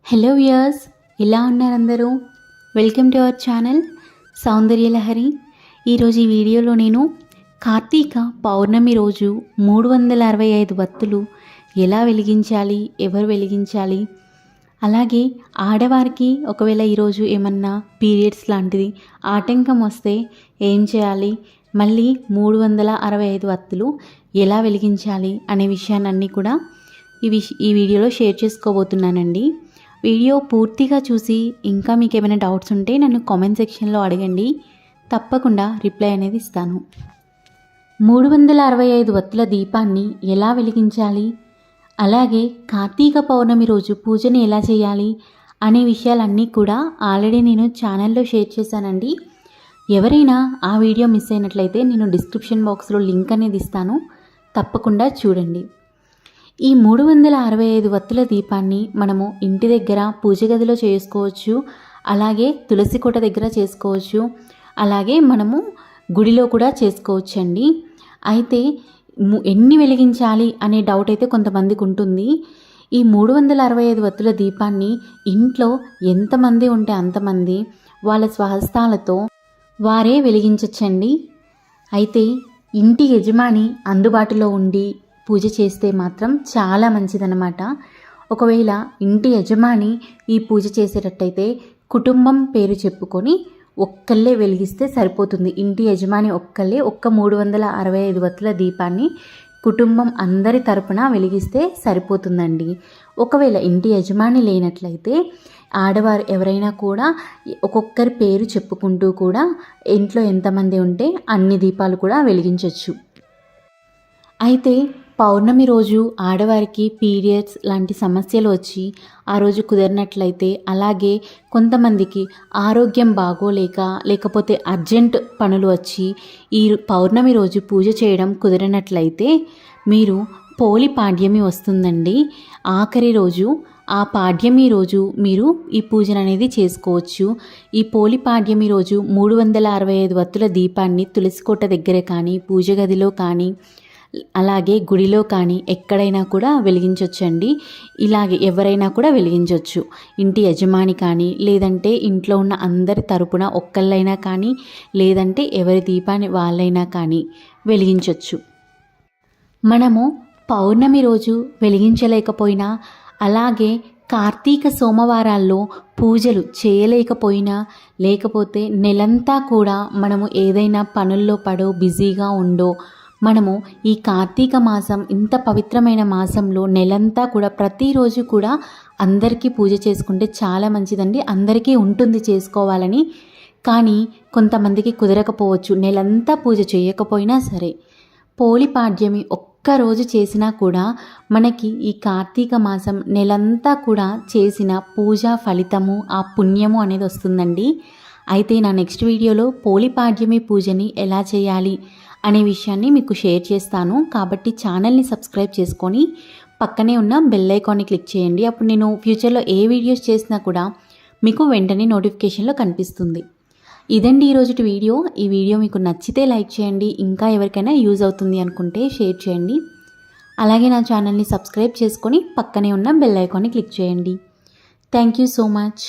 Hello viewers, ఎలా ఉన్నారు అందరూ? Welcome to our channel Soundarya Lahari. ఈరోజు ఈ వీడియోలో నేను కార్తీక పౌర్ణమి రోజు 365 వత్తులు ఎలా వెలిగించాలి, ఎవరు వెలిగించాలి, అలాగే ఆడవారికి ఒకవేళ ఈరోజు ఏమన్నా పీరియడ్స్ లాంటిది ఆటంకం వస్తే ఏం చేయాలి, మళ్ళీ 365 వత్తులు ఎలా వెలిగించాలి అనే విషయాన్ని కూడా ఈ వీడియోలో షేర్ చేసుకోబోతున్నానండి. వీడియో పూర్తిగా చూసి ఇంకా మీకు ఏమైనా డౌట్స్ ఉంటే నన్ను కామెంట్ సెక్షన్లో అడగండి, తప్పకుండా రిప్లై అనేది ఇస్తాను. 365 వత్తుల దీపాన్ని ఎలా వెలిగించాలి, అలాగే కార్తీక పౌర్ణమి రోజు పూజను ఎలా చేయాలి అనే విషయాలన్నీ కూడా ఆల్రెడీ నేను ఛానల్లో షేర్ చేశానండి. ఎవరైనా ఆ వీడియో మిస్ అయినట్లయితే నేను డిస్క్రిప్షన్ బాక్స్లో లింక్ అనేది ఇస్తాను, తప్పకుండా చూడండి. ఈ 365 వత్తుల దీపాన్ని మనము ఇంటి దగ్గర పూజ గదిలో చేసుకోవచ్చు, అలాగే తులసి కోట దగ్గర చేసుకోవచ్చు, అలాగే మనము గుడిలో కూడా చేసుకోవచ్చండి. అయితే ఎన్ని వెలిగించాలి అనే డౌట్ అయితే కొంతమందికి ఉంటుంది. ఈ 365 వత్తుల దీపాన్ని ఇంట్లో ఎంతమంది ఉంటే అంతమంది వాళ్ళ స్వహస్తాలతో వారే వెలిగించవచ్చండి. అయితే ఇంటి యజమాని అందుబాటులో ఉండి పూజ చేస్తే మాత్రం చాలా మంచిదన్నమాట. ఒకవేళ ఇంటి యజమాని ఈ పూజ చేసేటట్టయితే కుటుంబం పేరు చెప్పుకొని ఒక్కళ్ళే వెలిగిస్తే సరిపోతుంది. ఇంటి యజమాని ఒక్కళ్ళే 365 వత్తుల దీపాన్ని కుటుంబం అందరి తరపున వెలిగిస్తే సరిపోతుందండి. ఒకవేళ ఇంటి యజమాని లేనట్లయితే ఆడవారు ఎవరైనా కూడా ఒక్కొక్కరి పేరు చెప్పుకుంటూ కూడా ఇంట్లో ఎంతమంది ఉంటే అన్ని దీపాలు కూడా వెలిగించవచ్చు. అయితే పౌర్ణమి రోజు ఆడవారికి పీరియడ్స్ లాంటి సమస్యలు వచ్చి ఆ రోజు కుదిరినట్లయితే, అలాగే కొంతమందికి ఆరోగ్యం బాగోలేక లేకపోతే అర్జెంట్ పనులు వచ్చి ఈ పౌర్ణమి రోజు పూజ చేయడం కుదిరినట్లయితే మీరు పోలి పాడ్యమి వస్తుందండి. ఆఖరి రోజు ఆ పాడ్యమి రోజు మీరు ఈ పూజను అనేది చేసుకోవచ్చు. ఈ పోలి పాడ్యమి రోజు 365 వత్తుల దీపాన్ని తులసికోట దగ్గర కానీ పూజ గదిలో కానీ అలాగే గుడిలో కానీ ఎక్కడైనా కూడా వెలిగించవచ్చండి. ఇలాగే ఎవరైనా కూడా వెలిగించవచ్చు. ఇంటి యజమాని కానీ లేదంటే ఇంట్లో ఉన్న అందరి తరపున ఒక్కళ్ళైనా కానీ లేదంటే ఎవరి దీపాన్ని వాళ్ళైనా కానీ వెలిగించవచ్చు. మనము పౌర్ణమి రోజు వెలిగించలేకపోయినా, అలాగే కార్తీక సోమవారాల్లో పూజలు చేయలేకపోయినా, లేకపోతే నెలంతా కూడా మనము ఏదైనా పనుల్లో పడో బిజీగా ఉండో మనము ఈ కార్తీక మాసం ఇంత పవిత్రమైన మాసంలో నెలంతా కూడా ప్రతిరోజు కూడా అందరికీ పూజ చేసుకుంటే చాలా మంచిదండి. అందరికీ ఉంటుంది చేసుకోవాలని, కానీ కొంతమందికి కుదరకపోవచ్చు. నెలంతా పూజ చేయకపోయినా సరే పోలి పాడ్యమి ఒక్కరోజు చేసినా కూడా మనకి ఈ కార్తీక మాసం నెలంతా కూడా చేసిన పూజ ఫలితము, ఆ పుణ్యము అనేది వస్తుందండి. అయితే నా నెక్స్ట్ వీడియోలో పోలి పాడ్యమి పూజని ఎలా చేయాలి అనే విషయాన్ని మీకు షేర్ చేస్తాను. కాబట్టి ఛానల్ని సబ్స్క్రైబ్ చేసుకొని పక్కనే ఉన్న బెల్ ఐకాన్ని క్లిక్ చేయండి. అప్పుడు నేను ఫ్యూచర్లో ఏ వీడియోస్ చేసినా కూడా మీకు వెంటనే నోటిఫికేషన్లో కనిపిస్తుంది. ఇదండి ఈరోజు వీడియో. ఈ వీడియో మీకు నచ్చితే లైక్ చేయండి, ఇంకా ఎవరికైనా యూజ్ అవుతుంది అనుకుంటే షేర్ చేయండి. అలాగే నా ఛానల్ని సబ్స్క్రైబ్ చేసుకొని పక్కనే ఉన్న బెల్ ఐకాన్ని క్లిక్ చేయండి. Thank you so much.